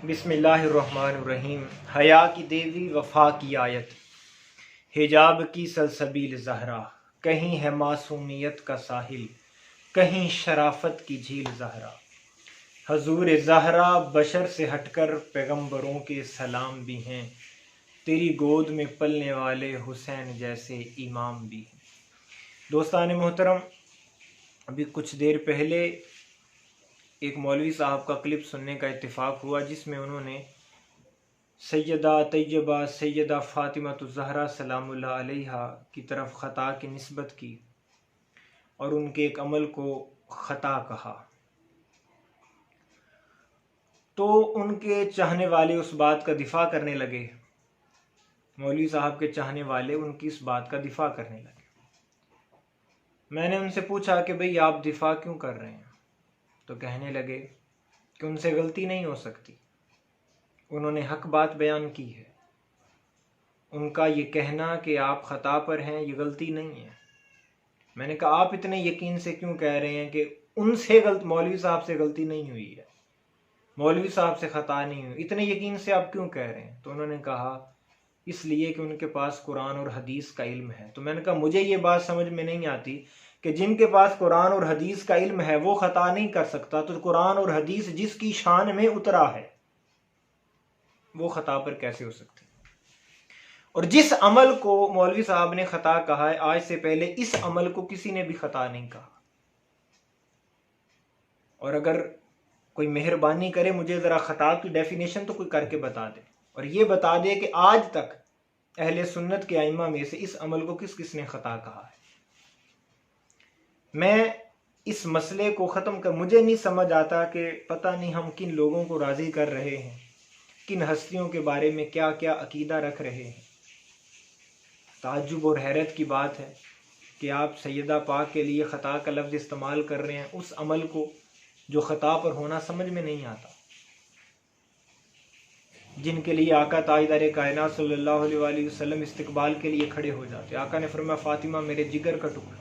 बिस्मिल्लाहिर्रहमानिर्रहीम। हया की देवी वफा की आयत, हिजाब की सलसबील ज़हरा, कहीं है मासूमियत का साहिल, कहीं शराफत की झील ज़हरा। हजूर ज़हरा बशर से हटकर पैगंबरों के सलाम भी हैं, तेरी गोद में पलने वाले हुसैन जैसे इमाम भी हैं। दोस्तान मोहतरम, अभी कुछ देर पहले एक मौलवी साहब का क्लिप सुनने का इत्तेफाक हुआ, जिसमें उन्होंने सैयदा तैयबा सैयदा फ़ातिमा ज़हरा सलामुल्लाह अलैहा की तरफ ख़ता की निस्बत की और उनके एक अमल को ख़ता कहा। तो उनके चाहने वाले उस बात का दिफा करने लगे, मौलवी साहब के चाहने वाले उनकी इस बात का दिफा करने लगे। मैंने उनसे पूछा कि भाई आप दिफा क्यों कर रहे हैं? तो कहने लगे कि उनसे गलती नहीं हो सकती, उन्होंने हक बात बयान की है, उनका ये कहना कि आप ख़ता पर हैं ये गलती नहीं है। मैंने कहा आप इतने यकीन से क्यों कह रहे हैं कि उनसे मौलवी साहब से गलती नहीं हुई है, मौलवी साहब से ख़ता नहीं हुई, इतने यकीन से आप क्यों कह रहे हैं? तो उन्होंने कहा इसलिए कि उनके पास कुरान और हदीस का इल्म है। तो मैंने कहा मुझे ये बात समझ में नहीं आती कि जिनके पास कुरान और हदीस का इल्म है वो ख़ता नहीं कर सकता, तो कुरान और हदीस जिसकी शान में उतरा है वो ख़ता पर कैसे हो सकती? और जिस अमल को मौलवी साहब ने ख़ता कहा है, आज से पहले इस अमल को किसी ने भी ख़ता नहीं कहा। और अगर कोई मेहरबानी करे मुझे ज़रा ख़ता की डेफिनेशन तो कोई करके बता दे, और ये बता दे कि आज तक अहले सुन्नत के आइम्मा में से इस अमल को किस किस ने ख़ता कहा है। मैं इस मसले को ख़त्म कर, मुझे नहीं समझ आता कि पता नहीं हम किन लोगों को राज़ी कर रहे हैं, किन हस्तियों के बारे में क्या क्या अकीदा रख रहे हैं। ताज्जुब और हैरत की बात है कि आप सैयदा पाक के लिए ख़ता का लफ्ज़ इस्तेमाल कर रहे हैं, उस अमल को जो ख़ता पर होना समझ में नहीं आता। जिनके लिए आका ताजदार कायनात सल्लल्लाहु अलैहि वसल्लम इस्तिकबाल के लिए खड़े हो जाते। आका ने फरमाया फ़ातिमा मेरे जिगर का टुकड़ा,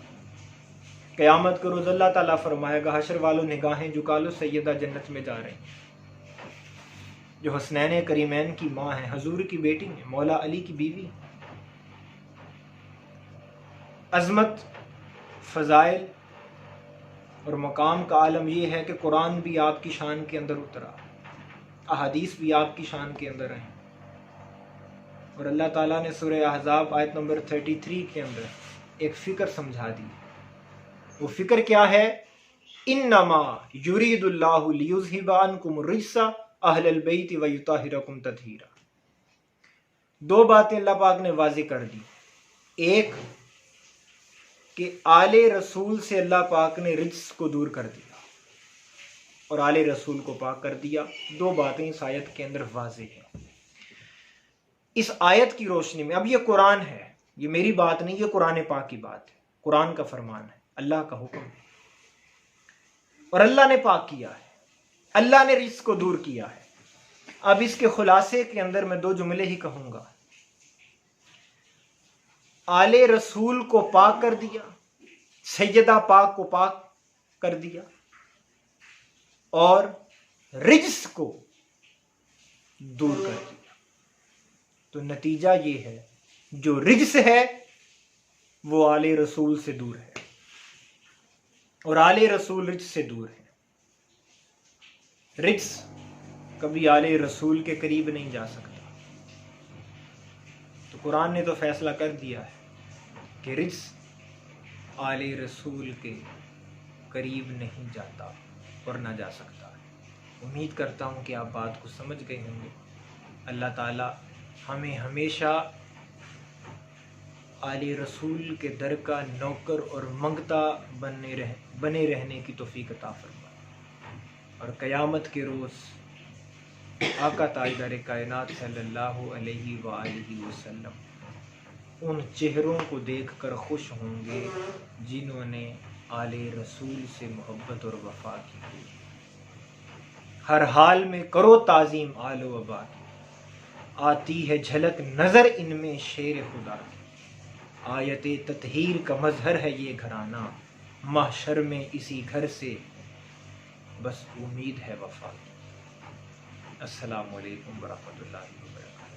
क़यामत के रोज़ अल्लाह ताला फरमाएगा हशर वालों निगाहें झुका लो, सैयदा जन्नत में जा रहे हैं। जो हसनैन करीमैन की माँ है, हजूर की बेटी है, मौला अली की बीवी। अज़मत, फ़ज़ाइल और मकाम का आलम यह है कि कुरान भी आपकी शान के अंदर उतरा, अहादीस भी आपकी शान के अंदर हैं। और अल्लाह ताला ने सूरह अहज़ाब आयत नंबर 33 के अंदर एक फ़िक्र समझा दी। वो फ़िक्र क्या है? इन्नमा युरीदुल्लाहु लियुज़हिबा अन्कुम रिज्सा अहलल बैति व युताहिरकुम तत्हीरा। दो बातें अल्लाह पाक ने वाज़ेह कर दी। एक कि आले रसूल से अल्लाह पाक ने रिज्स को दूर कर दिया और आले रसूल को पाक कर दिया। दो बातें इस आयत के अंदर वाज़ेह है। इस आयत की रोशनी में, अब ये कुरान है, ये मेरी बात नहीं, ये कुरान पाक की बात है, कुरान का फरमान है, अल्लाह का हुक्म है और अल्लाह ने पाक किया है, अल्लाह ने रिज्स को दूर किया है। अब इसके खुलासे के अंदर मैं दो जुमले ही कहूंगा। आले रसूल को पाक कर दिया, सैयदा पाक को पाक कर दिया और रिज्स को दूर कर दिया। तो नतीजा ये है जो रिज्स है वो आले रसूल से दूर है और आले रसूल रिज्स से दूर है। रिज्स कभी आले रसूल के करीब नहीं जा सकता। तो कुरान ने तो फैसला कर दिया है कि रिज्स आले रसूल के करीब नहीं जाता और ना जा सकता। उम्मीद करता हूँ कि आप बात को समझ गए होंगे। अल्लाह ताला हमें हमेशा आले रसूल के दर का नौकर और मंगता बने रहने की तौफीक अता फरमाए और क़यामत के रोज़ आका ताजदार कायनात सल्लल्लाहु अलैहि वसल्लम उन चेहरों को देखकर खुश होंगे जिन्होंने आले रसूल से मोहब्बत और वफा की। हर हाल में करो ताज़ीम आलो वबा की, आती है झलक नज़र इनमें शेर खुदा की। आयते ततहीर का मजहर है ये घराना, महशर में इसी घर से बस उम्मीद है वफा की। السلام علیکم ورحمۃ اللہ وبرکاتہ۔